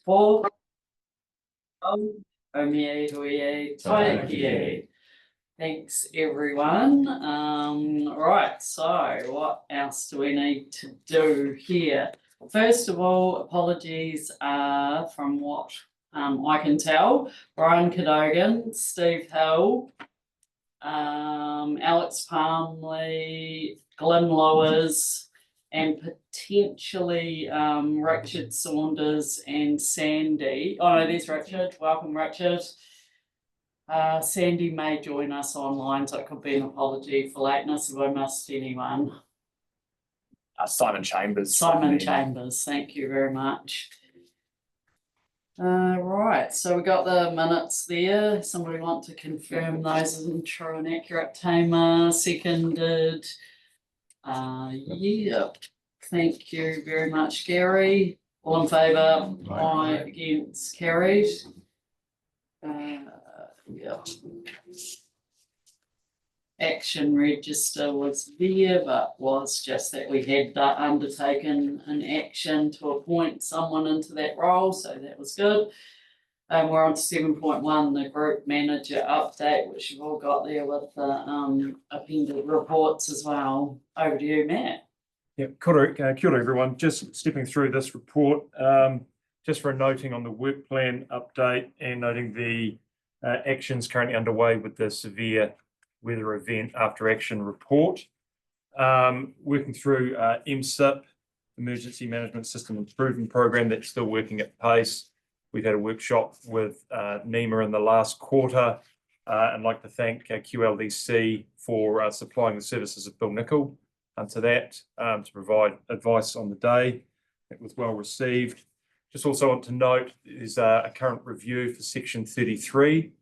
Paul. Thanks everyone. Right, so what else do we need to do here? First of all, apologies from what I can tell. Brian Cadogan, Steve Hill, Alex Palmley, Glenn Lewis, and potentially Richard Saunders and Sandy. Oh no, there's Richard. Welcome, Richard. Sandy may join us online, so it could be an apology for lateness if I missed anyone. Simon Chambers. Simon Chambers, thank you very much. Right, so we got the minutes there. Somebody want to confirm those as true and accurate? Tamer seconded. Yeah, thank you very much, Gary. All in favour? Aye. Against? Carried. Yeah. Action register was there, but was just that we had undertaken an action to appoint someone into that role, so that was good. We're on to 7.1, the group manager update, which you've all got there with the appended reports as well. Over to you, Matt. Yeah, kia ora everyone. Just stepping through this report, just for a noting on the work plan update and noting the actions currently underway with the severe weather event after action report. Working through MSIP, Emergency Management System Improvement Program, that's still working at pace. We've had a workshop with NEMA in the last quarter. I'd like to thank QLDC for supplying the services of Bill Nicol to that to provide advice on the day. It was well received. Just also want to note there's a current review for Section 33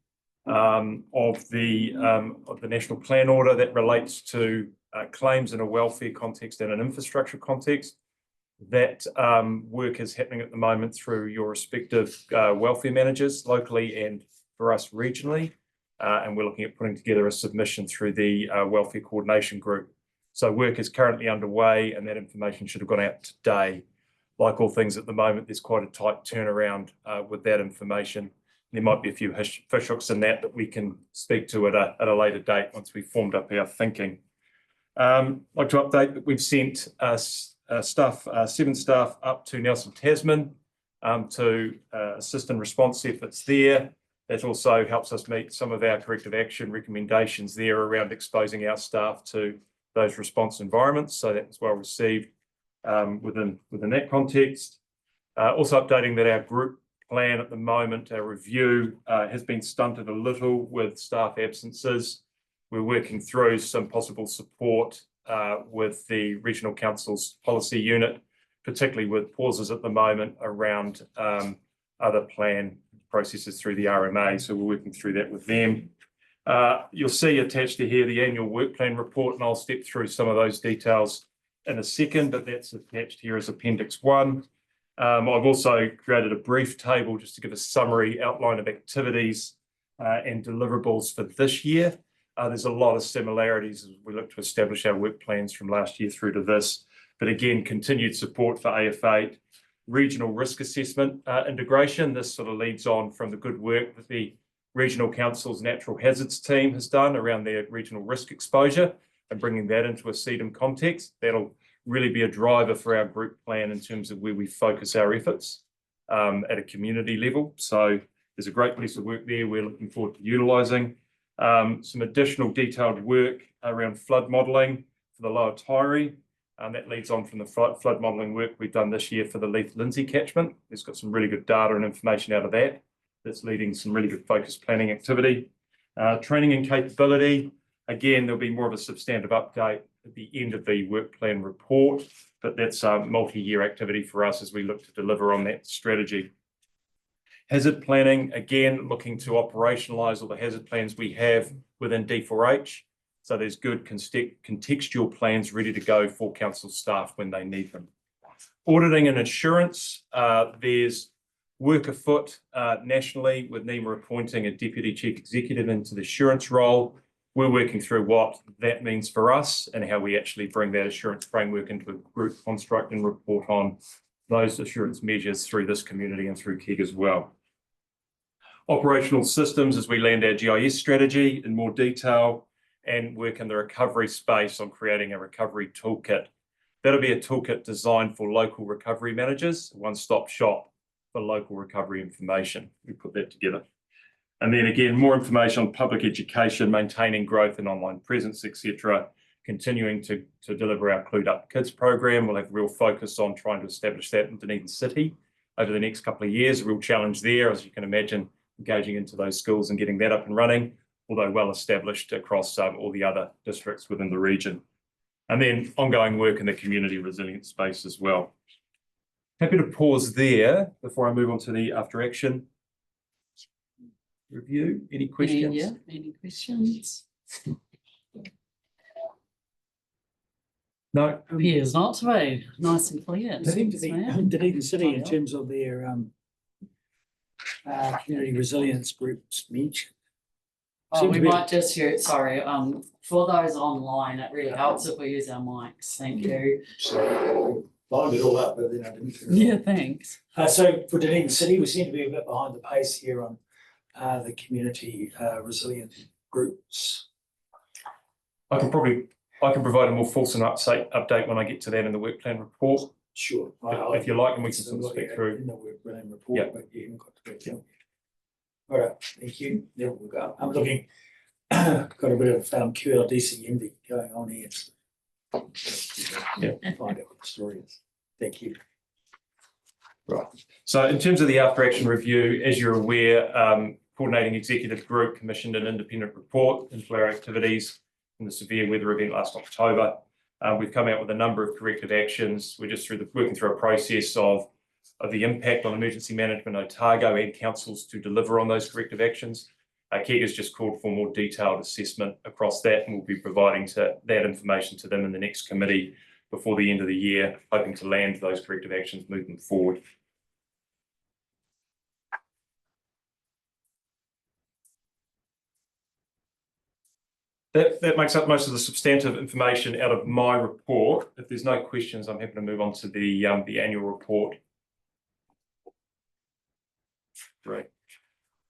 of the National Plan Order that relates to claims in a welfare context and an infrastructure context. That work is happening at the moment through your respective welfare managers locally and for us regionally. And we're looking at putting together a submission through the Welfare Coordination Group. So work is currently underway and that information should have gone out today. Like all things at the moment, there's quite a tight turnaround with that information. There might be a few fish hooks in that we can speak to at a later date once we've formed up our thinking. I'd like to update that we've sent seven staff up to Nelson Tasman to assist in response efforts there. That also helps us meet some of our corrective action recommendations there around exposing our staff to those response environments. So that was well received within that context. Also updating that our group plan at the moment, our review has been stunted a little with staff absences. We're working through some possible support with the Regional Council's policy unit, particularly with pauses at the moment around other plan processes through the RMA. So we're working through that with them. You'll see attached to here the annual work plan report, and I'll step through some of those details in a second, but that's attached here as Appendix 1. I've also created a brief table just to give a summary outline of activities and deliverables for this year. There's a lot of similarities as we look to establish our work plans from last year through to this. But again, continued support for AF8, regional risk assessment integration. This sort of leads on from the good work that the Regional Council's Natural Hazards team has done around their regional risk exposure and bringing that into a CDM context. That'll really be a driver for our group plan in terms of where we focus our efforts at a community level. So there's a great piece of work there we're looking forward to utilising. Some additional detailed work around flood modelling for the Lower Taieri. That leads on from the flood modelling work we've done this year for the Leith Lindsay catchment. It's got some really good data and information out of that. That's leading some really good focused planning activity. Training and capability. Again, there'll be more of a substantive update at the end of the work plan report, but that's a multi-year activity for us as we look to deliver on that strategy. Hazard planning, again, looking to operationalise all the hazard plans we have within D4H. So there's good contextual plans ready to go for council staff when they need them. Auditing and insurance, there's work afoot nationally with NEMA appointing a Deputy Chief Executive into the assurance role. We're working through what that means for us and how we actually bring that assurance framework into a group construct and report on those assurance measures through this community and through KEG as well. Operational systems as we land our GIS strategy in more detail and work in the recovery space on creating a recovery toolkit. That'll be a toolkit designed for local recovery managers, a one-stop shop for local recovery information. We put that together. And then again, more information on public education, maintaining growth and online presence, etc. Continuing to deliver our Clued Up Kids program. We'll have real focus on trying to establish that in Dunedin City over the next couple of years. A real challenge there, as you can imagine, engaging into those schools and getting that up and running, although well established across all the other districts within the region. And then ongoing work in the community resilience space as well. Happy to pause there before I move on to the after action review. Any questions? Yeah, any questions? No. Appears not to be. Nice and clear. I think Dunedin City, in terms of their community resilience groups meet. Oh, Seem we to be- might just hear it, sorry, for those online, it really helps if we use our mics, thank you. So lined it all up, but then I didn't. Yeah, thanks. So for Dunedin City, we seem to be a bit behind the pace here on the community resilient groups. I can provide a more fulsome update when I get to that in the work plan report. Sure. If you like, and we can sort of speak through. In the work plan report, Yeah. but you haven't got to go down. All right, thank you. There we go. I'm looking, got a bit of QLDC envy going on here. Yeah. Find out what the story is. Thank you. Right. So in terms of the after action review, as you're aware, coordinating executive group commissioned an independent report into our activities in the severe weather event last October. We've come out with a number of corrective actions. We're just working through a process of the impact on emergency management, Otago and councils to deliver on those corrective actions. KEG has just called for more detailed assessment across that, and we'll be providing that information to them in the next committee before the end of the year, hoping to land those corrective actions moving forward. That makes up most of the substantive information out of my report. If there's no questions, I'm happy to move on to the annual report. Great.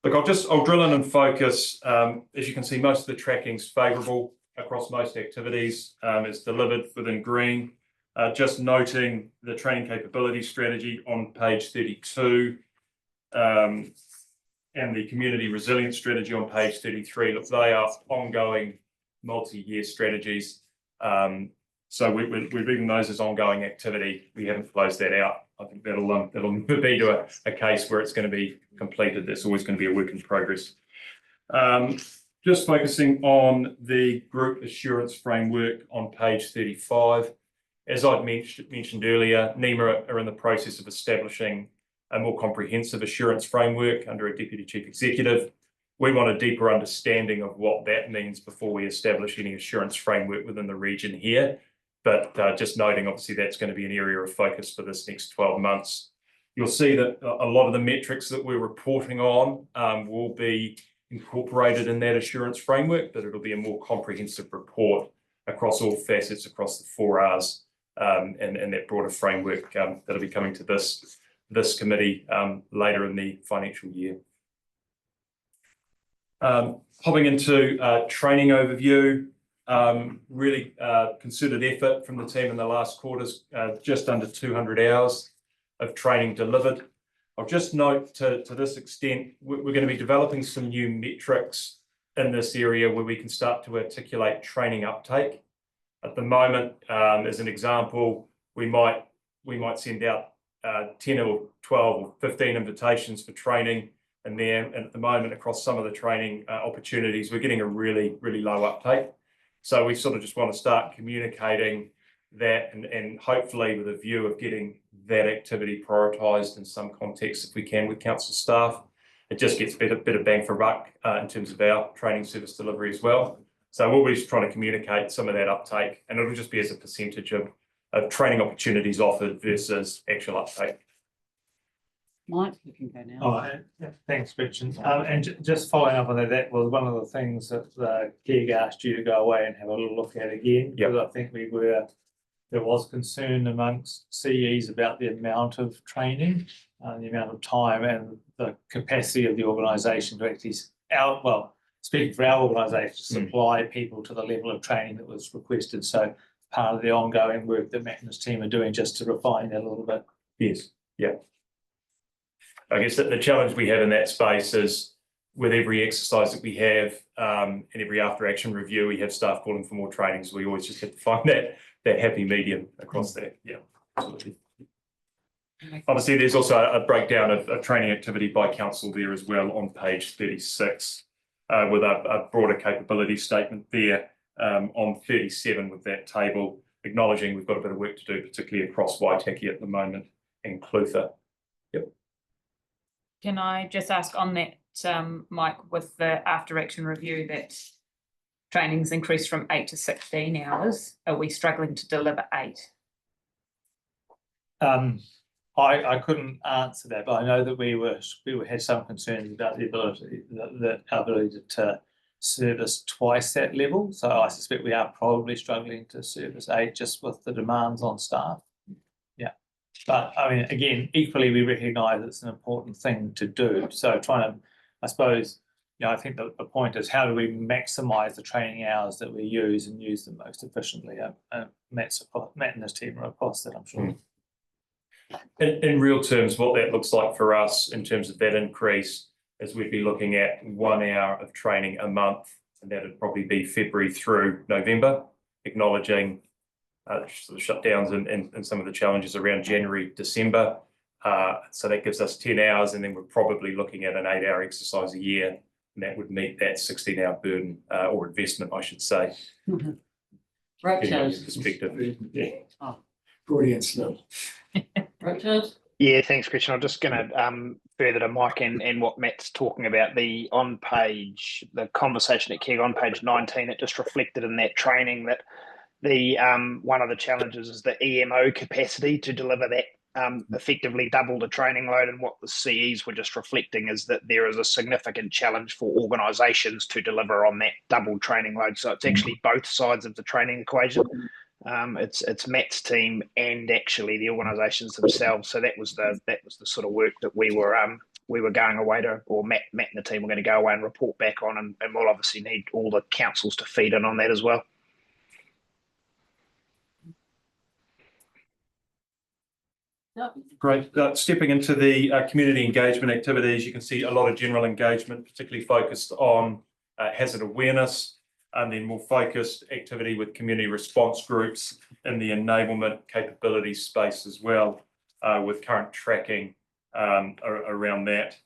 Look, I'll drill in and focus. As you can see, most of the tracking's favourable across most activities. It's delivered within green. Just noting the training capability strategy on page 32 and the community resilience strategy on page 33. Look, they are ongoing multi-year strategies. So we're reading those as ongoing activity. We haven't closed that out. I think that'll be to a case where it's going to be completed. There's always going to be a work in progress. Just focusing on the group assurance framework on page 35. As I'd mentioned earlier, NEMA are in the process of establishing a more comprehensive assurance framework under a Deputy Chief Executive. We want a deeper understanding of what that means before we establish any assurance framework within the region here. But just noting, obviously, that's going to be an area of focus for this next 12 months. You'll see that a lot of the metrics that we're reporting on will be incorporated in that assurance framework, but it'll be a more comprehensive report across all facets, across the 4 Rs, and that broader framework that'll be coming to this committee later in the financial year. Hopping into training overview, really considered effort from the team in the last quarters, just under 200 hours of training delivered. I'll just note to this extent, we're going to be developing some new metrics in this area where we can start to articulate training uptake. At the moment, as an example, we might send out 10 or 12 or 15 invitations for training. And then at the moment, across some of the training opportunities, we're getting a really, really low uptake. So we sort of just want to start communicating that and hopefully with a view of getting that activity prioritised in some context if we can with council staff. It just gets a bit of bang for buck in terms of our training service delivery as well. So we'll be just trying to communicate some of that uptake, and it'll just be as a percentage of training opportunities offered versus actual uptake. Mike, you can go now. Oh, thanks, Richard. And just following up on that was one of the things that KEG asked you to go away and have a little look at again. Yep. Because I think we were there was concern amongst CEs about the amount of training, the amount of time and the capacity of the organisation to actually, speaking for our organisation, supply people to the level of training that was requested. So part of the ongoing work that Matt and his team are doing just to refine that a little bit. Yes, yeah. I guess that the challenge we have in that space is with every exercise that we have, and every after action review, we have staff calling for more training. So we always just have to find that happy medium across that. Yeah, absolutely. Obviously, there's also a breakdown of training activity by council there as well on page 36, with a broader capability statement there on 37 with that table, acknowledging we've got a bit of work to do, particularly across Waitaki at the moment and Clutha. Yep. Can I just ask on that, Mike, with the after action review, that training's increased from 8 to 16 hours, are we struggling to deliver 8? I couldn't answer that, but I know that we had some concerns about the ability, our ability to service twice that level. So I suspect we are probably struggling to service 8 just with the demands on staff. Yeah, but I mean, again, equally we recognise it's an important thing to do. So trying to, I suppose, I think the point is how do we maximise the training hours that we use and use them most efficiently. Matt and his team are across that, I'm sure. In real terms, what that looks like for us in terms of that increase is we'd be looking at 1 hour of training a month, and that would probably be February through November, acknowledging sort of shutdowns and some of the challenges around January, December. So that gives us 10 hours, and then we're probably looking at an 8-hour exercise a year, and that would meet that 16-hour burden or investment, I should say. Richard. Perspective. Yeah. Freudian slip. Richard? Yeah, thanks, Christian. I'm just going to further to Mike and what Matt's talking about. The conversation at KEG on page 19, it just reflected in that training that the one of the challenges is the EMO capacity to deliver that effectively double the training load. And what the CEs were just reflecting is that there is a significant challenge for organisations to deliver on that double training load. So it's actually both sides of the training equation. It's Matt's team and actually the organisations themselves. So that was the sort of work that we were going away to, or Matt and the team were going to go away and report back on, and we'll obviously need all the councils to feed in on that as well. Yep. Great. Stepping into the community engagement activities, you can see a lot of general engagement, particularly focused on hazard awareness, and then more focused activity with community response groups in the enablement capability space as well, with current tracking around that.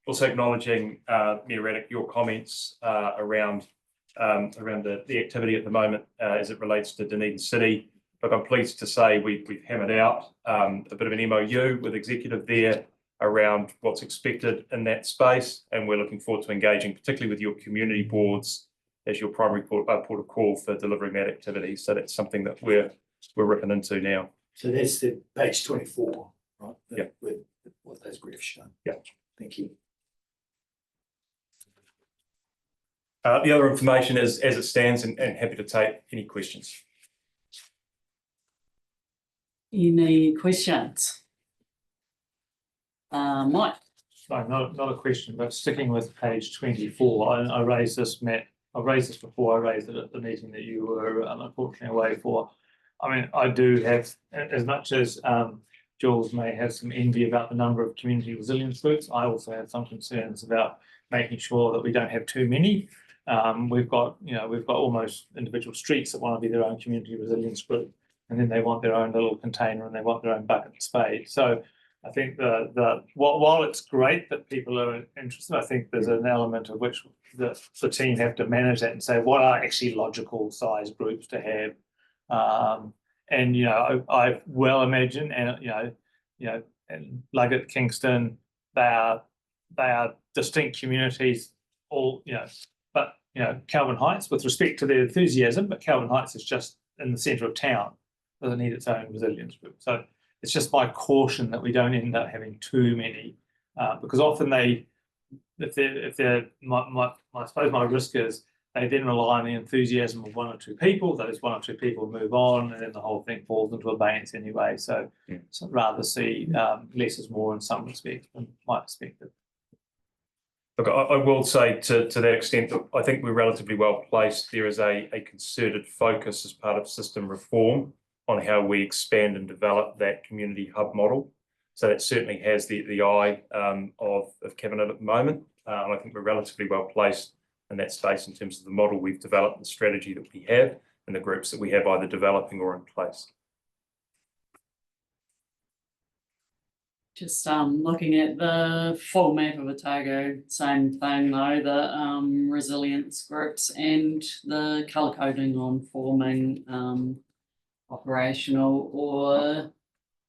Also acknowledging, Mayor Raddick, your comments around the activity at the moment as it relates to Dunedin City. Look, I'm pleased to say we've hammered out a bit of an MOU with executive there around what's expected in that space, and we're looking forward to engaging, particularly with your community boards as your primary port of call for delivering that activity. So that's something that we're ripping into now. So that's the page 24, right? Yeah. With what those graphs show. Yeah. Thank you. The other information is as it stands, and happy to take any questions. Any questions? Mike? No, not a question, but sticking with page 24, I raised this, Matt. I've raised this before. I raised it at the meeting that you were unfortunately away for. I mean, I do have, as much as Jules may have some envy about the number of community resilience groups, I also have some concerns about making sure that we don't have too many. We've got almost individual streets that want to be their own community resilience group, and then they want their own little container and they want their own bucket and spade. So I think while it's great that people are interested, I think there's an element of which the team have to manage that and say what are actually logical size groups to have. And I well imagine, and and Luggett, Kingston, they are distinct communities, all but Kelvin Heights, with respect to their enthusiasm, but Kelvin Heights is just in the centre of town, doesn't need its own resilience group. So it's just my caution that we don't end up having too many, because often I suppose my risk is They then rely on the enthusiasm of 1 or 2 people. Those 1 or 2 people move on, and then the whole thing falls into abeyance anyway. So, so I'd rather see less is more in some respects from my perspective. Look, I will say to that extent that I think we're relatively well placed. There is a concerted focus as part of system reform on how we expand and develop that community hub model. So that certainly has the eye of Cabinet at the moment. And I think we're relatively well placed in that space in terms of the model we've developed, the strategy that we have, and the groups that we have either developing or in place. Just looking at the full map of Otago, same thing though, the resilience groups and the colour coding on forming operational or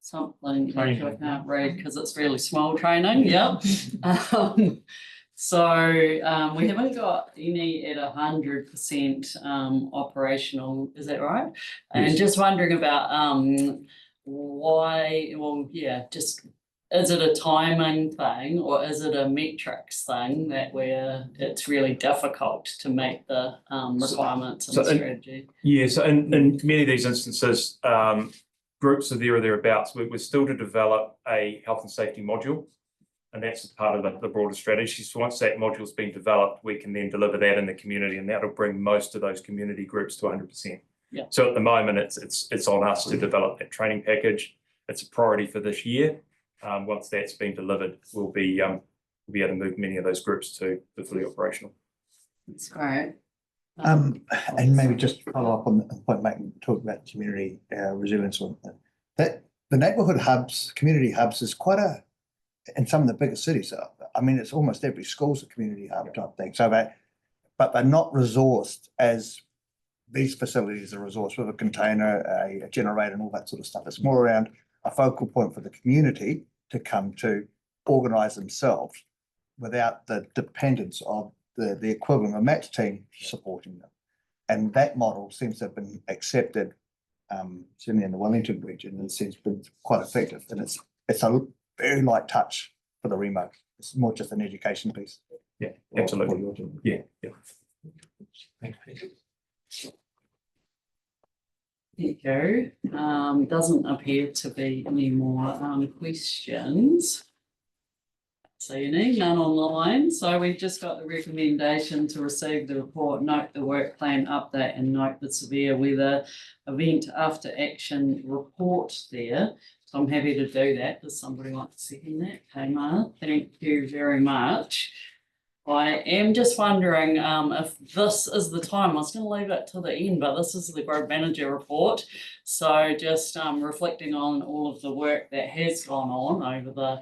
something which I Training. can't read because it's really small training, yeah. So we haven't got any at 100% operational, is that right? And Yes. just wondering about why, well, yeah, just is it a timing thing or is it a metrics thing that it's really difficult to meet the requirements and so in- strategy? Yes, and in many of these instances, groups are there or thereabouts. We're still to develop a health and safety module, and that's part of the broader strategy. So once that module's been developed, we can then deliver that in the community, and that'll bring most of those community groups to 100%. Yeah. So at the moment, it's on us to develop that training package. It's a priority for this year. Once that's been delivered, we'll be able to move many of those groups to fully operational. That's great. And maybe just follow up on the point Mike talked about community resilience one. That the neighbourhood hubs, community hubs is quite in some of the bigger cities. I mean, it's almost every school's a community hub type thing. So but they're not resourced as these facilities are resourced with a container, a generator and all that sort of stuff. It's more around a focal point for the community to come to organise themselves without the dependence of the equivalent of Matt's team supporting them. And that model seems to have been accepted, certainly in the Wellington region, and seems to be quite effective. And it's a very light touch for the remote. It's more just an education piece. Yeah, absolutely. Yeah. Thanks, Peter. There you go. Doesn't appear to be any more questions. So you need none online. So we've just got the recommendation to receive the report, note the work plan update and note the severe weather event after action report there. So I'm happy to do that. Does somebody want to second that? Kmart, thank you very much. I am just wondering if this is the time. I was going to leave it till the end, but this is the group manager report. So just reflecting on all of the work that has gone on over the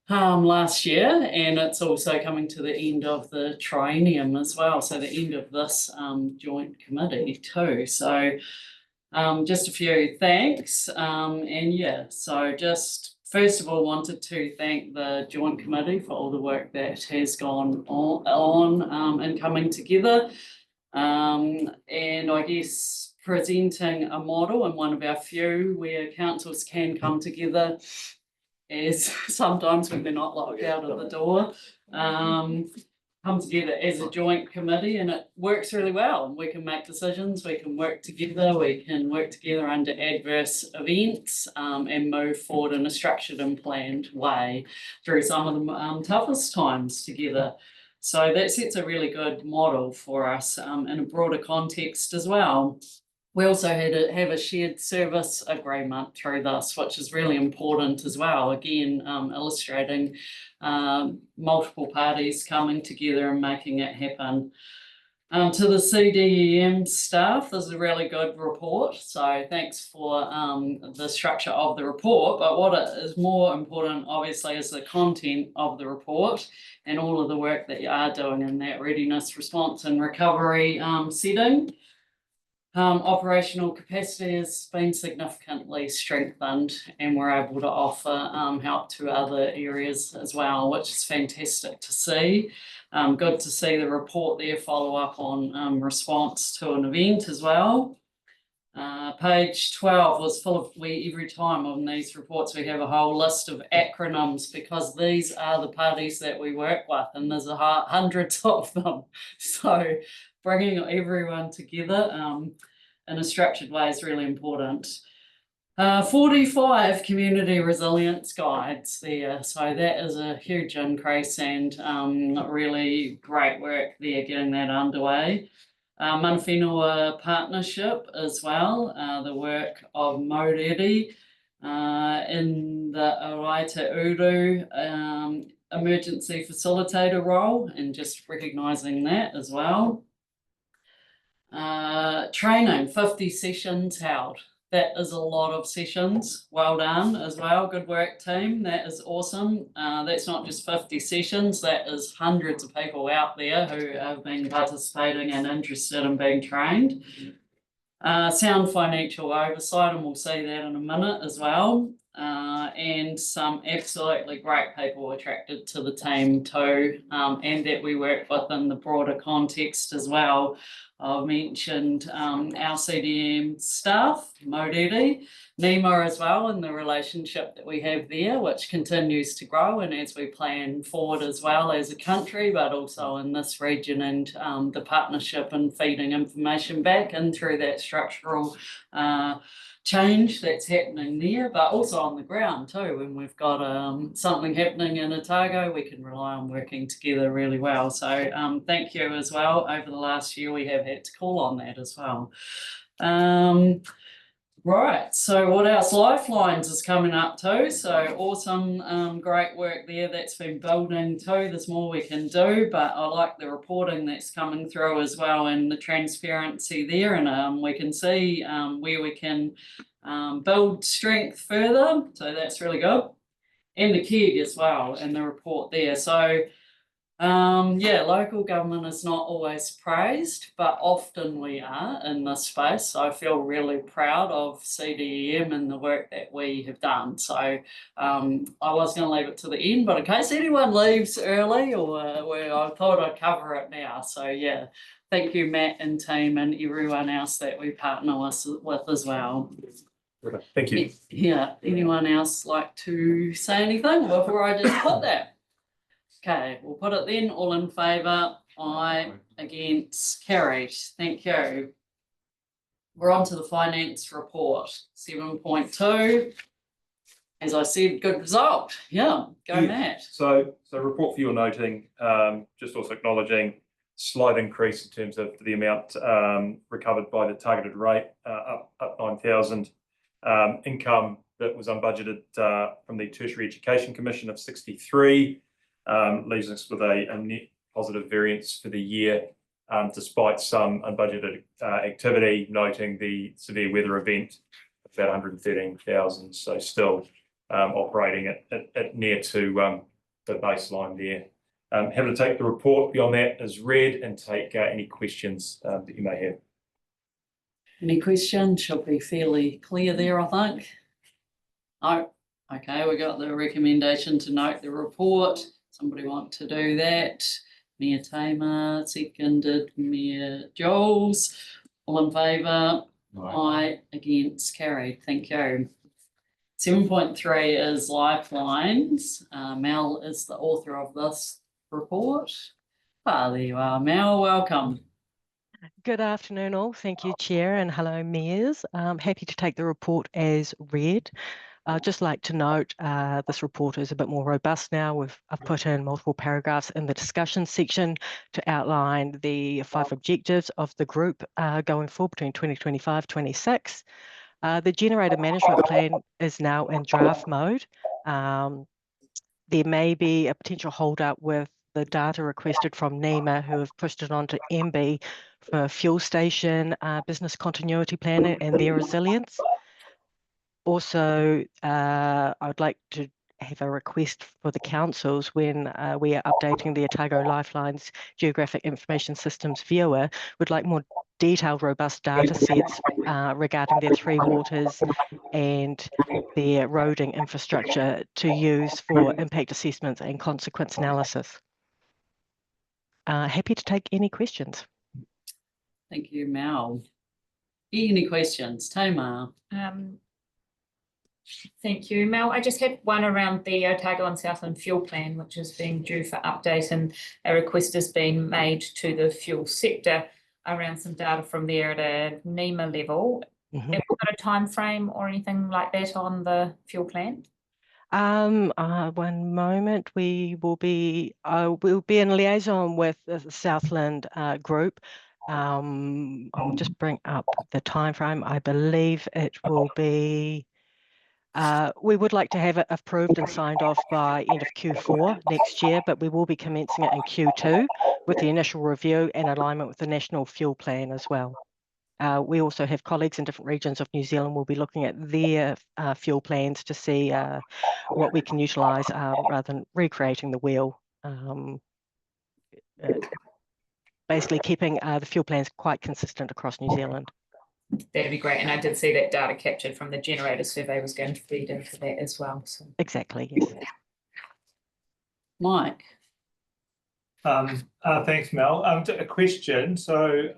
last year, and it's also coming to the end of the triennium as well. So the end of this joint committee too. So just a few thanks. And yeah, so just first of all, wanted to thank the joint committee for all the work that has gone on and coming together. And I guess presenting a model and one of our few where councils can come together as sometimes when they're not locked out of the door, come together as a joint committee, and it works really well. We can make decisions, we can work together under adverse events and move forward in a structured and planned way through some of the toughest times together. So that sets a really good model for us in a broader context as well. We also had to have a shared service agreement through this, which is really important as well. Again, illustrating multiple parties coming together and making it happen. To the CDEM staff, this is a really good report. So thanks for the structure of the report. But what is more important, obviously, is the content of the report and all of the work that you are doing in that readiness, response and recovery setting. Operational capacity has been significantly strengthened, and we're able to offer help to other areas as well, which is fantastic to see. Good to see the report there follow up on response to an event as well. Page 12 was full of, every time on these reports we have a whole list of acronyms because these are the parties that we work with, and there's hundreds of them. So bringing everyone together in a structured way is really important. 45 community resilience guides there, so that is a huge increase and really great work there getting that underway. Mana Whenua partnership as well, the work of Mauriri in the Araita Uru emergency facilitator role, and just recognising that as well. Training, 50 sessions held. That is a lot of sessions. Well done as well. Good work, team. That is awesome. That's not just 50 sessions, that is hundreds of people out there who have been participating and interested in being trained. Sound financial oversight, and we'll see that in a minute as well. And some absolutely great people attracted to the team too, and that we work within the broader context as well. I've mentioned our CDM staff, Mauriri, NEMA as well, and the relationship that we have there, which continues to grow, and as we plan forward as well as a country, but also in this region, and the partnership and feeding information back and through that structural change that's happening there, but also on the ground too. When we've got something happening in Otago, we can rely on working together really well. So thank you as well. Over the last year, we have had to call on that as well. Right, so what else? Lifelines is coming up too, so awesome, great work there that's been building too. There's more we can do, but I like the reporting that's coming through as well, and the transparency there, and we can see where we can build strength further, so that's really good. And the KEG as well, and the report there. So yeah, local government is not always praised, but often we are in this space. So I feel really proud of CDEM and the work that we have done. So I was going to leave it to the end, but in case anyone leaves early, or I thought I'd cover it now. So yeah, thank you, Matt and team, and everyone else that we partner with as well. Thank you. Yeah, anyone else like to say anything before I just put that? Okay, we'll put it then. All in favour? Aye. Against? Carried. Thank you. We're on to the finance report. 7.2. As I said, good result. Yeah, go Matt. So report for your noting, just also acknowledging slight increase in terms of the amount recovered by the targeted rate, up 9,000. Income that was unbudgeted from the Tertiary Education Commission of 63. Leaves us with a net positive variance for the year, despite some unbudgeted activity, noting the severe weather event of about 113,000. So still operating at near to the baseline there. Happy to take the report beyond that as read and take any questions that you may have. Any questions? Should be fairly clear there, I think. Oh, okay, we got the recommendation to note the report. Somebody want to do that? Mayor Tamer, seconded Mayor Jules. All in favour? Aye. Against? Carried. Thank you. 7.3 is Lifelines. Mel is the author of this report. There you are, Mel. Welcome. Good afternoon all. Thank you, Chair, and hello, Mayors. I'm happy to take the report as read. I'd just like to note this report is a bit more robust now. I've put in multiple paragraphs in the discussion section to outline the 5 objectives of the group going forward between 2025-26. The generator management plan is now in draft mode. There may be a potential hold up with the data requested from NEMA, who have pushed it onto MB for fuel station business continuity planning and their resilience. Also, I'd like to have a request for the councils when we are updating the Otago Lifelines Geographic Information Systems viewer, would like more detailed, robust data sets regarding their 3 waters and their roading infrastructure to use for impact assessments and consequence analysis. Happy to take any questions. Thank you, Mel. Any questions? Tamar. Thank you, Mel. I just had one around the Otago and Southland fuel plan, which is being due for update, and a request has been made to the fuel sector. around some data from there at a NEMA level. Mhm. Have we got a time frame or anything like that on the fuel plan? One moment, we'll be in liaison with the Southland group. I'll just bring up the time frame. I believe it will be, we would like to have it approved and signed off by end of Q4 next year, but we will be commencing it in Q2 with the initial review and alignment with the National Fuel Plan as well. We also have colleagues in different regions of New Zealand. We'll be looking at their fuel plans to see what we can utilise rather than recreating the wheel. Basically keeping the fuel plans quite consistent across New Zealand. That'd be great. And I did see that data captured from the generator survey was going to feed into that as well. So. Exactly, yes. Mike. Thanks, Mel. A question. So,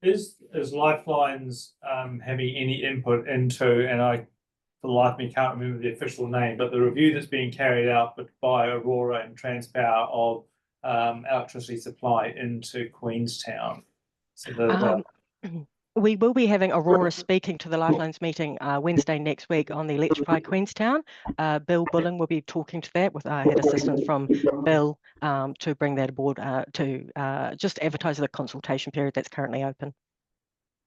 is Lifelines having any input into, and I, for the life of me, can't remember the official name, but the review that's being carried out by Aurora and Transpower of electricity supply into Queenstown? So we will be having Aurora speaking to the Lifelines meeting Wednesday next week on the Electrify Queenstown. Bill Bulling will be talking to that with had assistance from Bill to bring that aboard to just advertise the consultation period that's currently open.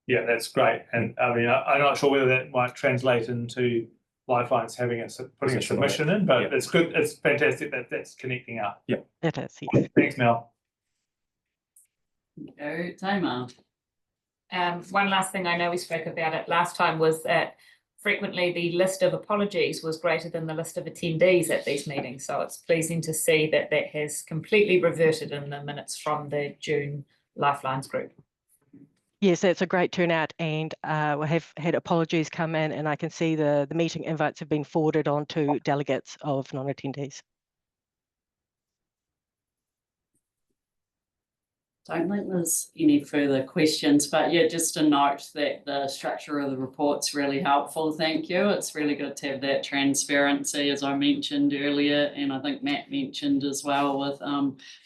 Yeah, that's great. And I mean, I'm not sure whether that might translate into Lifelines having putting a submission in, but it's good. It's fantastic that that's connecting up. Yeah, it is. Yes. Thanks, Mel. Go, Tamar. One last thing, I know we spoke about it last time, was that frequently the list of apologies was greater than the list of attendees at these meetings. So it's pleasing to see that that has completely reverted in the minutes from the June Lifelines group. Yes, that's a great turnout, and we have had apologies come in, and I can see the meeting invites have been forwarded on to delegates of non-attendees. Don't think there's any further questions, but yeah, just a note that the structure of the report's really helpful. Thank you. It's really good to have that transparency, as I mentioned earlier, and I think Matt mentioned as well with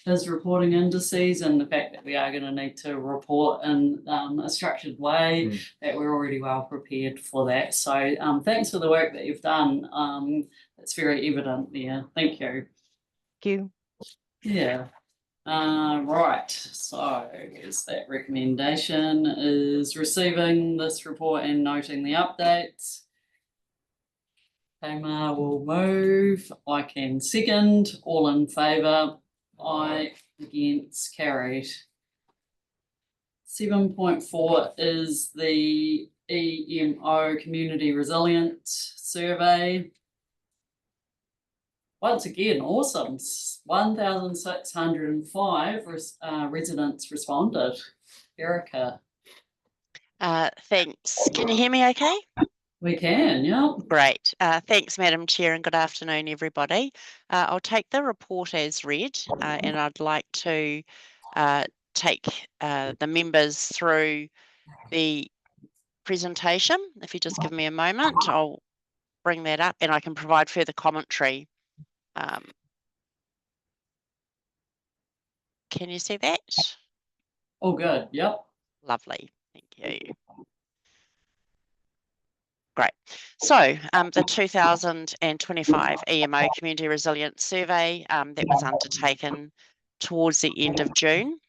his reporting indices and the fact that we are going to need to report in a structured way, that we're already well prepared for that. So thanks for the work that you've done. It's very evident there. Thank you. Thank you. Yeah. Right, so is that recommendation is receiving this report and noting the updates. Tamar will move. I can second. All in favour. Aye. Against. Carried. 7.4 is the EMO Community Resilience Survey. Once again, awesome. 1,605 residents responded. Erica. Thanks. Can you hear me okay? We can, yeah. Great. Thanks, Madam Chair, and good afternoon, everybody. I'll take the report as read, and I'd like to take the members through the presentation. If you just give me a moment, I'll bring that up and I can provide further commentary. Can you see that? Oh, good. Yep. Lovely. Thank you. Great. So the 2025 EMO Community Resilience Survey that was undertaken towards the end of June.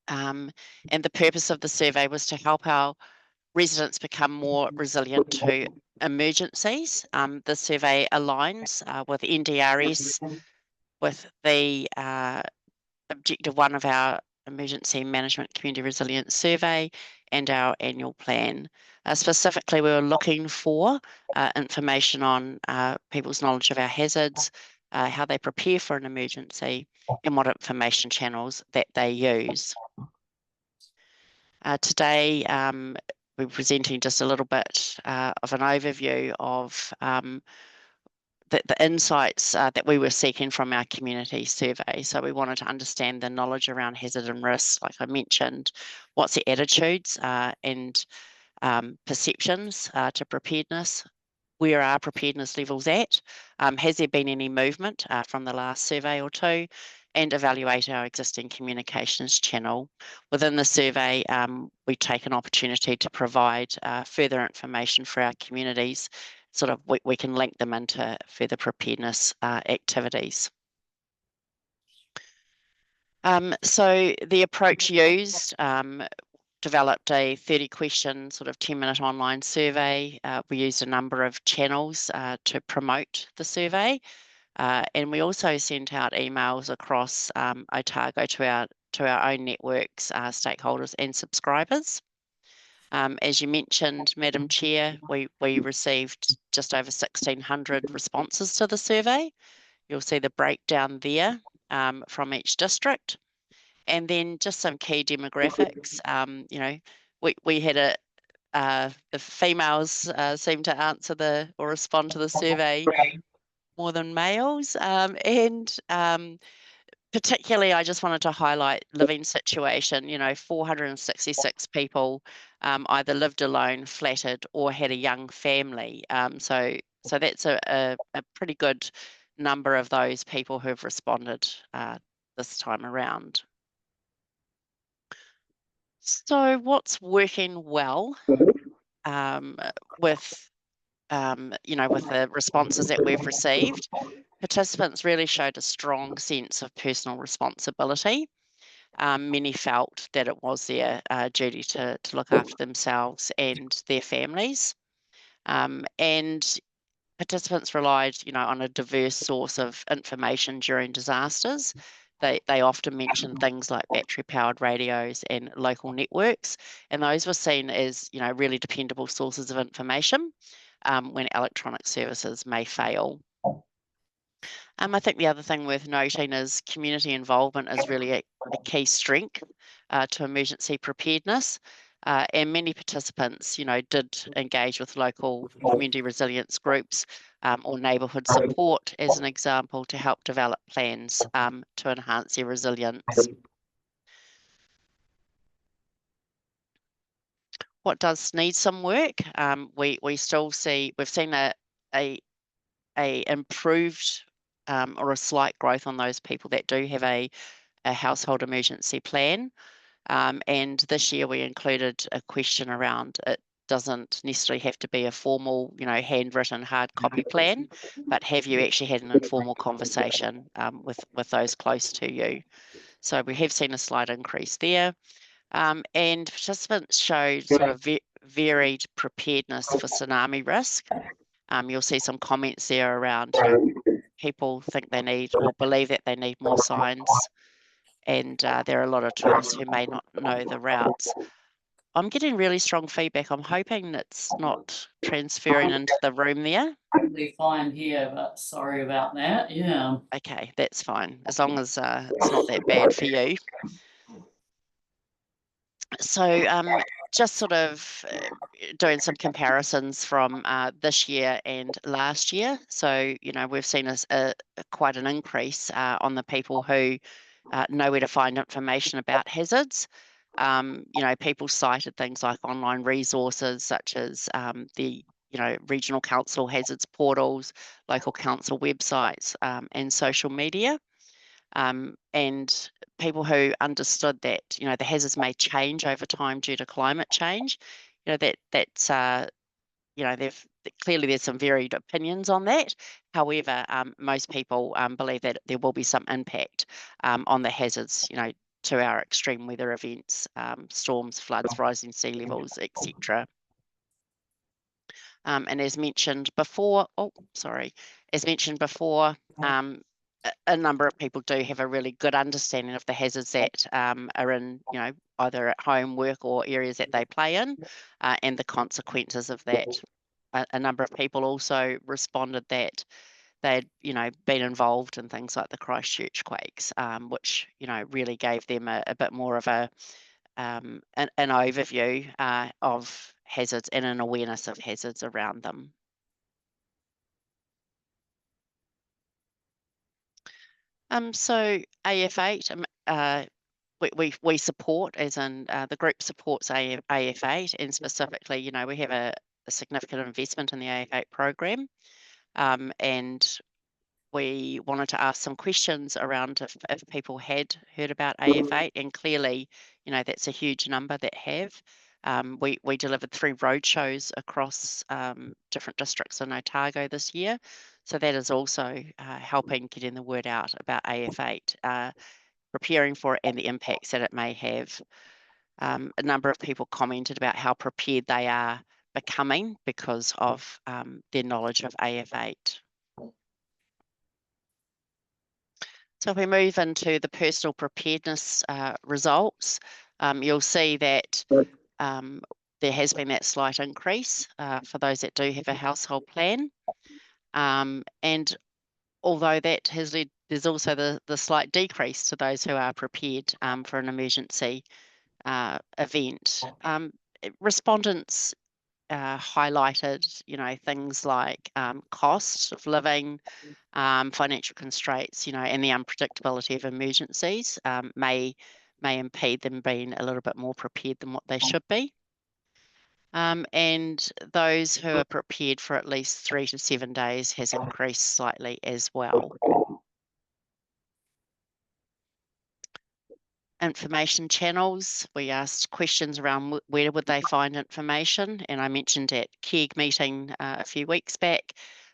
And the purpose of the survey was to help our residents become more resilient to emergencies. The survey aligns with NDRS, with the objective 1 of our Emergency Management Community Resilience Survey and our annual plan. Specifically, we were looking for information on people's knowledge of our hazards, how they prepare for an emergency, and what information channels that they use. Today, we're presenting just a little bit of an overview of the insights that we were seeking from our community survey. So we wanted to understand the knowledge around hazard and risk, like I mentioned, what's the attitudes and perceptions to preparedness, where are preparedness levels at, has there been any movement from the last survey or two, and evaluate our existing communications channel. Within the survey, we take an opportunity to provide further information for our communities. Sort of we can link them into further preparedness activities. So the approach used, developed a 30-question sort of 10-minute online survey. We used a number of channels to promote the survey. And we also sent out emails across Otago to our own networks, stakeholders and subscribers. As you mentioned, Madam Chair, we received just over 1,600 responses to the survey. You'll see the breakdown there from each district. And then just some key demographics. You know, we had the females seem to answer or respond to the survey more than males. And particularly, I just wanted to highlight living situation. You know, 466 people either lived alone, flattered, or had a young family. So that's a pretty good number of those people who have responded this time around. So what's working well with you know, with the responses that we've received? Participants really showed a strong sense of personal responsibility. Many felt that it was their duty to look after themselves and their families. And participants relied, you know, on a diverse source of information during disasters. They often mentioned things like battery-powered radios and local networks, and those were seen as, you know, really dependable sources of information when electronic services may fail. I think the other thing worth noting is community involvement is really a key strength to emergency preparedness. And many participants, you know, did engage with local community resilience groups or neighbourhood support, as an example, to help develop plans to enhance their resilience. What does need some work? We still see, we've seen a improved or a slight growth on those people that do have a household emergency plan. And this year we included a question around it doesn't necessarily have to be a formal, you know, handwritten hard copy plan, but have you actually had an informal conversation with those close to you? So we have seen a slight increase there. And participants showed sort of varied preparedness for tsunami risk. You'll see some comments there around, you know, people think they need or believe that they need more signs, and there are a lot of tourists who may not know the routes. I'm getting really strong feedback. I'm hoping it's not transferring into the room there. Probably fine here, but sorry about that. Yeah. Okay, that's fine, as long as it's not that bad for you. So just sort of doing some comparisons from this year and last year. So, you know, we've seen quite an increase on the people who know where to find information about hazards. You know, people cited things like online resources such as the, you know, regional council hazards portals, local council websites, and social media. And people who understood that, you know, the hazards may change over time due to climate change, you know, that's you know, clearly there's some varied opinions on that. However, most people believe that there will be some impact on the hazards, you know, to our extreme weather events, storms, floods, rising sea levels, etc. And as mentioned before, a number of people do have a really good understanding of the hazards that are in, you know, either at home, work, or areas that they play in, and the consequences of that. A number of people also responded that they'd, you know, been involved in things like the Christchurch quakes, which, you know, really gave them a bit more of an overview of hazards and an awareness of hazards around them. So AF8, we support, as in the group supports AF8, and specifically, you know, we have a significant investment in the AF8 program, and we wanted to ask some questions around if people had heard about AF8, and clearly, you know, that's a huge number that have. We delivered 3 roadshows across different districts in Otago this year, so that is also helping getting the word out about AF8, preparing for it and the impacts that it may have. A number of people commented about how prepared they are becoming because of their knowledge of AF8. So if we move into the personal preparedness results, you'll see that there has been that slight increase for those that do have a household plan. And although that has led, there's also the slight decrease to those who are prepared for an emergency event. Respondents highlighted, you know, things like cost of living, financial constraints, you know, and the unpredictability of emergencies may impede them being a little bit more prepared than what they should be. And those who are prepared for at least 3 to 7 days has increased slightly as well. Information channels, we asked questions around where would they find information, and I mentioned at KEG meeting a few weeks back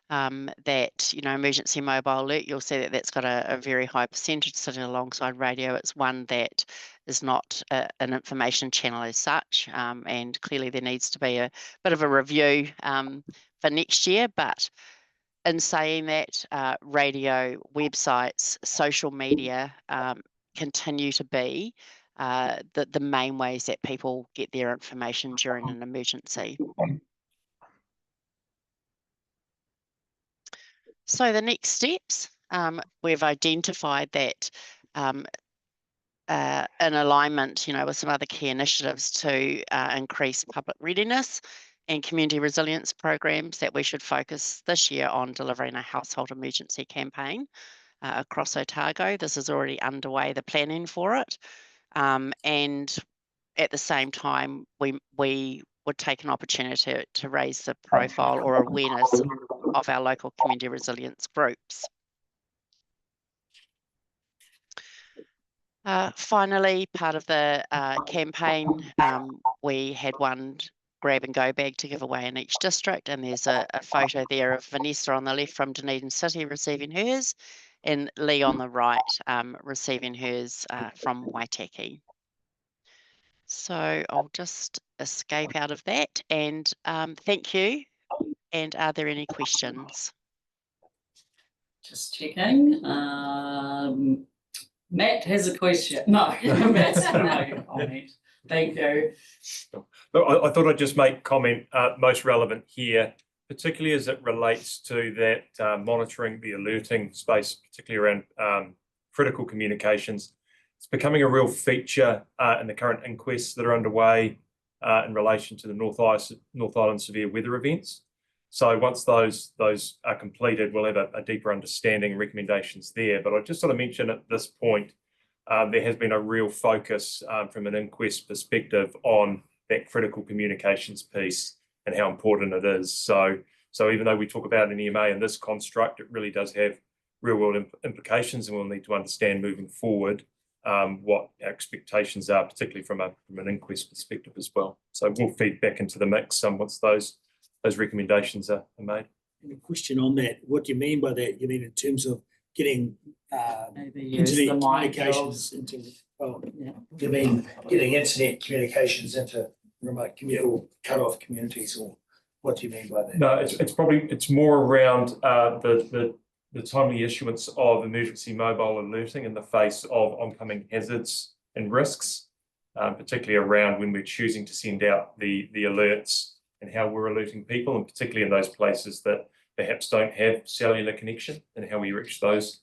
that, you know, emergency mobile alert, you'll see that that's got a very high percentage sitting alongside radio. It's one that is not an information channel as such, and clearly there needs to be a bit of a review for next year. But in saying that, radio, websites, social media continue to be the main ways that people get their information during an emergency. So the next steps, we've identified that in alignment, you know, with some other key initiatives to increase public readiness and community resilience programs, that we should focus this year on delivering a household emergency campaign across Otago. This is already underway, the planning for it. And at the same time, we would take an opportunity to raise the profile or awareness of our local community resilience groups. Finally, part of the campaign, we had one grab and go bag to give away in each district, and there's a photo there of Vanessa on the left from Dunedin City receiving hers, and Lee on the right receiving hers from Waitaki. So I'll just escape out of that, and thank you. And are there any questions? Just checking. Matt has a question. No, Matt's no comment. Thank you. Look, I thought I'd just make comment most relevant here, particularly as it relates to that monitoring, the alerting space, particularly around critical communications. It's becoming a real feature in the current inquests that are underway in relation to the North Island severe weather events. So once those are completed, we'll have a deeper understanding and recommendations there. But I just sort of mention at this point, there has been a real focus from an inquest perspective on that critical communications piece and how important it is. So even though we talk about an EMA in this construct, it really does have real world implications, and we'll need to understand moving forward what our expectations are, particularly from an inquest perspective as well. So we'll feed back into the mix once those recommendations are made. And a question on that, what do you mean by that? You mean in terms of getting Maybe use the internet mic communications into, Yeah. you mean getting internet communications into remote or cut off communities, or what do you mean by that? No, it's more around the timely issuance of emergency mobile alerting in the face of oncoming hazards and risks, particularly around when we're choosing to send out the alerts and how we're alerting people, and particularly in those places that perhaps don't have cellular connection, and how we reach those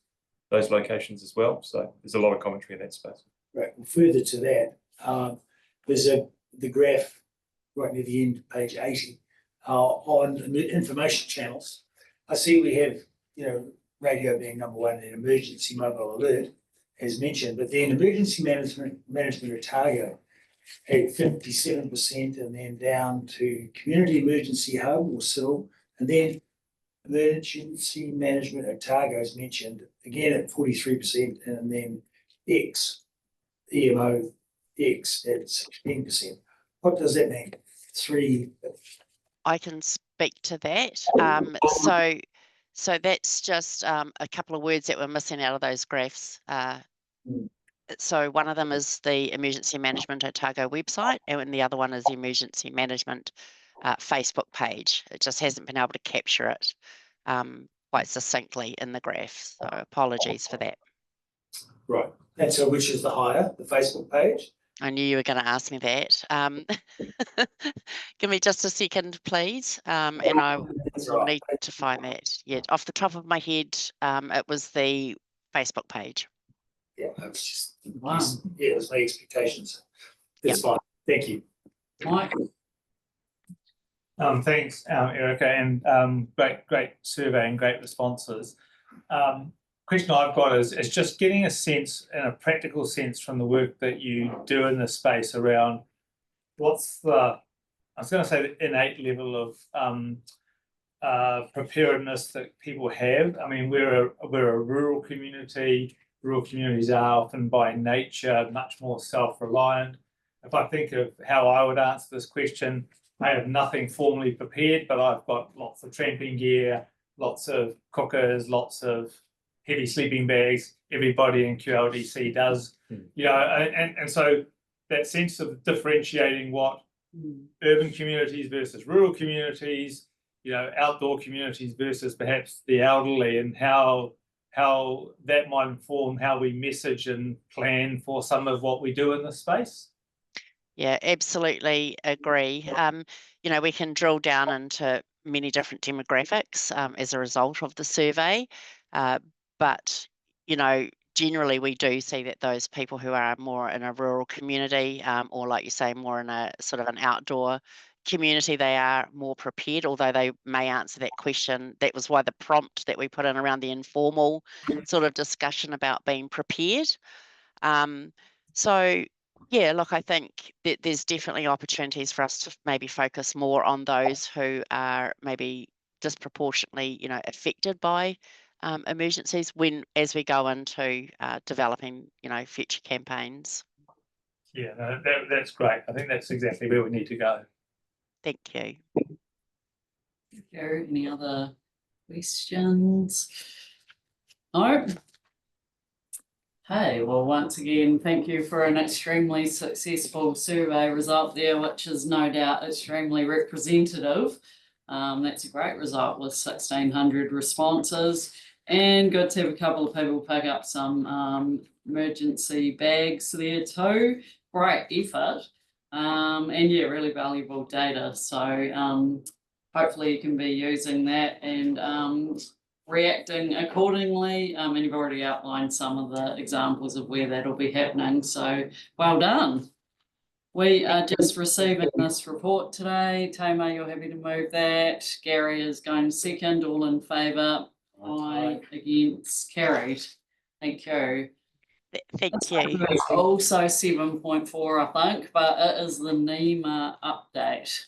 locations as well. So there's a lot of commentary in that space. Right. Well, further to that, there's the graph right near the end, page 80, on information channels. I see we have, you know, radio being number one and emergency mobile alert, as mentioned, but then emergency management Otago at 57%, and then down to community emergency hub or SIL, and then emergency management Otago is mentioned again at 43%, and then EMO X at 16%. What does that mean? I can speak to that. So that's just a couple of words that were missing out of those graphs. So one of them is the Emergency Management Otago website, and the other one is the Emergency Management Facebook page. It just hasn't been able to capture it quite succinctly in the graph. So apologies for that. Right. And so which is the higher, the Facebook page? I knew you were going to ask me that. Give me just a second, please. And I will need to find that. Yeah, off the top of my head, it was the Facebook page. Yeah, that was just, Wow. yeah, it was my expectations. That's fine. Thank you. Mike? Thanks, Erica, and great survey and great responses. Question I've got is just getting a sense, in a practical sense, from the work that you do in this space around what's the, I was going to say, the innate level of preparedness that people have. I mean, we're a rural community. Rural communities are often by nature much more self-reliant. If I think of how I would answer this question, I have nothing formally prepared, but I've got lots of tramping gear, lots of cookers, lots of heavy sleeping bags. Everybody in QLDC does, you know, and so that sense of differentiating what urban communities versus rural communities, you know, outdoor communities versus perhaps the elderly, and how that might inform how we message and plan for some of what we do in this space. Yeah, absolutely agree. You know, we can drill down into many different demographics as a result of the survey, but, you know, generally we do see that those people who are more in a rural community, or like you say, more in a sort of an outdoor community, they are more prepared, although they may answer that question. That was why the prompt that we put in around the informal sort of discussion about being prepared. So yeah, look, I think that there's definitely opportunities for us to maybe focus more on those who are maybe disproportionately, you know, affected by emergencies as we go into developing, you know, future campaigns. Yeah, no, that's great. I think that's exactly where we need to go. Thank you. Gary, any other questions? No? Hey, well, once again, thank you for an extremely successful survey result there, which is no doubt extremely representative. That's a great result with 1,600 responses, and good to have a couple of people pick up some emergency bags there too. Great effort. And yeah, really valuable data. So hopefully you can be using that and reacting accordingly. And you've already outlined some of the examples of where that'll be happening. So well done. We are just receiving this report today. Tama, you're happy to move that. Gary is going second. All in favour? Aye. Against? Carried. Thank you. Thank you. It's also 7.4, I think, but it is the NEMA update.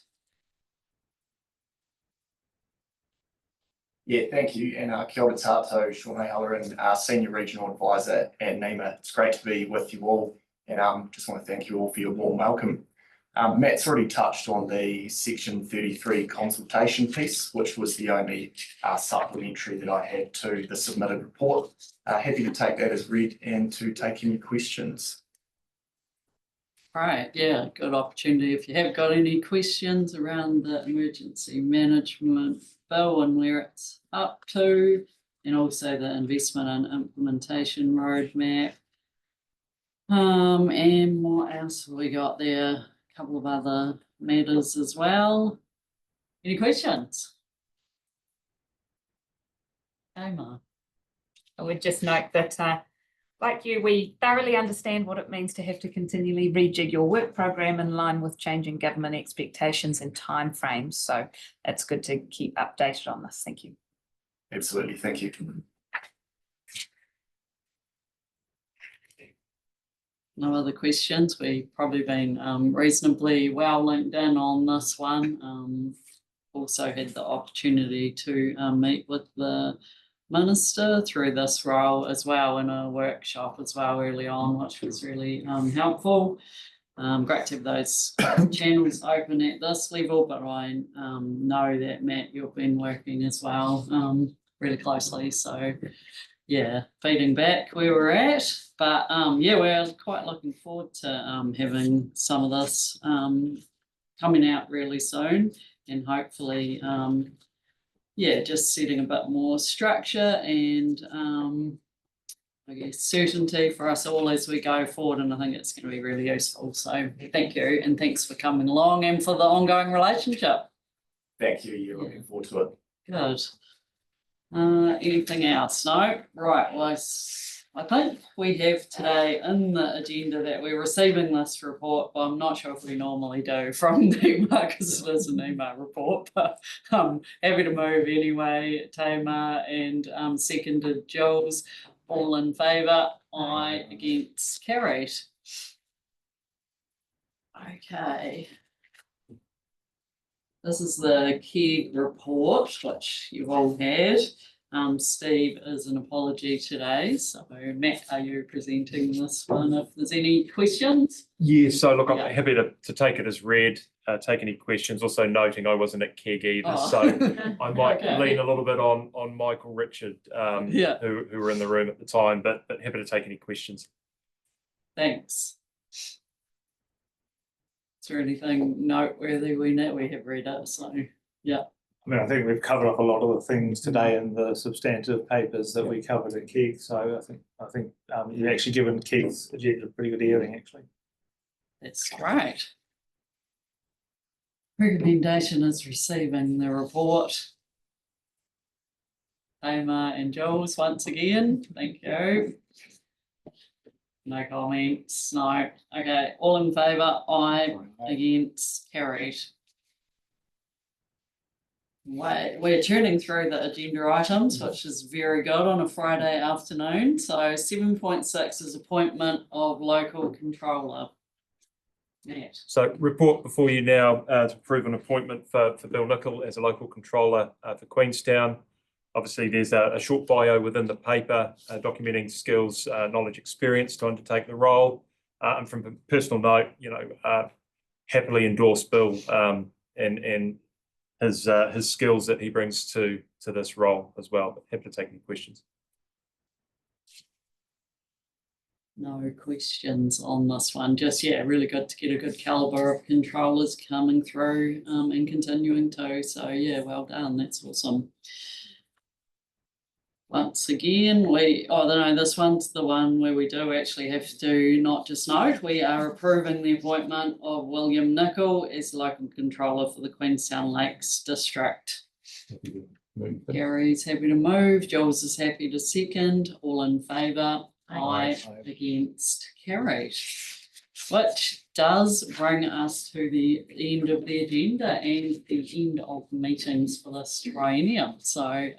Yeah, thank you. And kia ora tātou, Sean O'Halloran, Senior Regional Advisor at NEMA. It's great to be with you all, and just want to thank you all for your warm welcome. Matt's already touched on the Section 33 consultation piece, which was the only supplementary that I had to the submitted report. Happy to take that as read and to take any questions. Right, yeah, good opportunity. If you have got any questions around the emergency management bill and where it's up to, and also the investment and implementation roadmap. And what else have we got there? A couple of other matters as well. Any questions? Emma. I would just note that, like you, we thoroughly understand what it means to have to continually rejig your work program in line with changing government expectations and timeframes. So it's good to keep updated on this. Thank you. Absolutely, thank you. No other questions. We've probably been reasonably well linked in on this one. also had the opportunity to meet with the minister through this role as well in a workshop as well early on, which was really helpful. Great to have those channels open at this level, but I know that Matt, you've been working as well really closely. So yeah, feeding back where we're at. But yeah, we're quite looking forward to having some of this coming out really soon, and hopefully yeah, just setting a bit more structure and I guess certainty for us all as we go forward, and I think it's going to be really useful. So thank you, and thanks for coming along and for the ongoing relationship. Thank you. You're looking forward to it. Good. Anything else? No? Right, well, I think we have today in the agenda that we're receiving this report, but I'm not sure if we normally do from NEMA because it is an email report, but happy to move anyway. Tamar and seconded Jules. All in favour? Aye. Against? Carried. Okay. This is the key report, which you've all had. Steve is an apology today. So Matt, are you presenting this one if there's any questions? Yeah, so look, I'm Yeah. happy to take it as read, take any questions, also noting I wasn't at KEG either, Oh. so I might Okay. lean a little bit on Michael Richard, Yeah. who were in the room at the time, but happy to take any questions. Thanks. Is there anything noteworthy we know? We have read it, so yeah. I mean, I think we've covered up a lot of the things today in the substantive papers that we covered at Keith. So I think you've actually given Keith's agenda a pretty good hearing, actually. That's great. Recommendation is receiving the report. Tamar and Jules, once again, thank you. No comments, no. Okay, all in favour? Aye. Against? Carried. We're turning through the agenda items, which is very good on a Friday afternoon. So 7.6 is appointment of local controller. Matt. So report before you now to approve an appointment for Bill Nicol as a local controller for Queenstown. Obviously, there's a short bio within the paper documenting skills, knowledge, experience to undertake the role. And from a personal note, happily endorse Bill and his skills that he brings to this role as well. But happy to take any questions. No questions on this one. Just, yeah, really good to get a good calibre of controllers coming through and continuing to. So, yeah, well done. That's awesome. Once again, this one's the one where we do actually have to not just note, we are approving the appointment of William Nicol as local controller for the Queenstown Lakes District. Gary's happy to move. Jules is happy to second. All in favour? Aye. Against? Carried. Which does bring us to the end of the agenda and the end of meetings for this triennium. So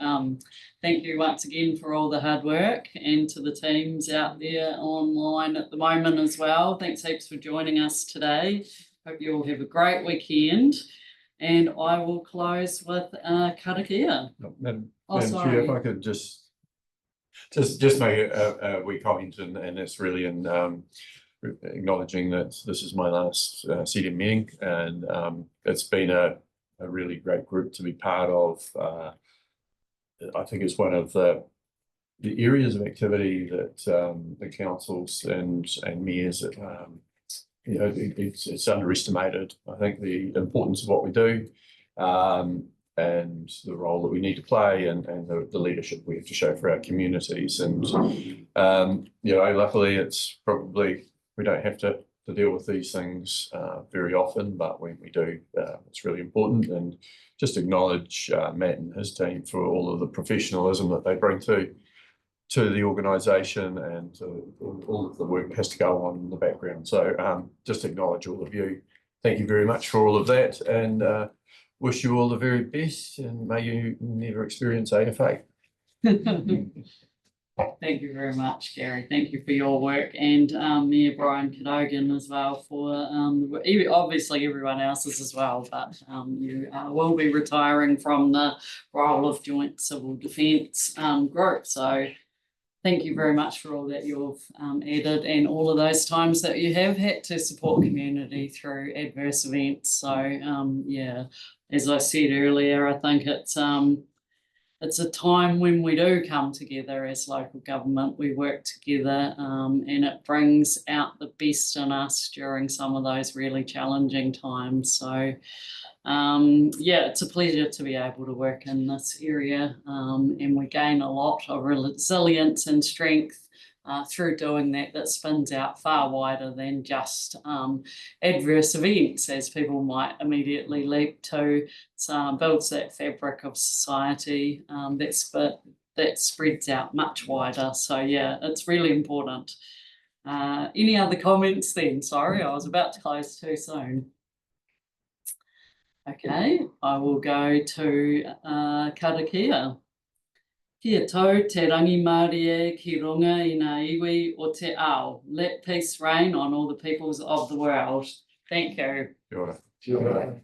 thank you once again for all the hard work, and to the teams out there online at the moment as well. Thanks heaps for joining us today. Hope you all have a great weekend. And I will close with karakia. Madam Oh, Chair, sorry. if I could just make a wee comment, and it's really in acknowledging that this is my last CDM meeting, and it's been a really great group to be part of. I think it's one of the areas of activity that the councils and mayors, it's underestimated. I think the importance of what we do, and the role that we need to play, and the leadership we have to show for our communities. And luckily, it's probably, we don't have to deal with these things very often, but when we do, it's really important. And just acknowledge Matt and his team for all of the professionalism that they bring to the organisation, and all of the work that has to go on in the background. So just acknowledge all of you. Thank you very much for all of that, and wish you all the very best, and may you never experience AFA. Thank you very much, Gary. Thank you for your work, and Mayor Brian Cadogan as well for obviously everyone else's as well, but you will be retiring from the role of Joint Civil Defence group. So thank you very much for all that you've added and all of those times that you have had to support community through adverse events. So yeah, as I said earlier, I think it's a time when we do come together as local government, we work together, and it brings out the best in us during some of those really challenging times. So yeah, it's a pleasure to be able to work in this area, and we gain a lot of resilience and strength through doing that spins out far wider than just adverse events, as people might immediately leap to. It builds that fabric of society that spreads out much wider. So yeah, it's really important. Any other comments then? Sorry, I was about to close too soon. Okay, I will go to Karakia. Kia tau te rangi Māori e ki runga I ngā iwi o te ao. Let peace reign on all the peoples of the world. Thank you. Kia ora. Kia ora.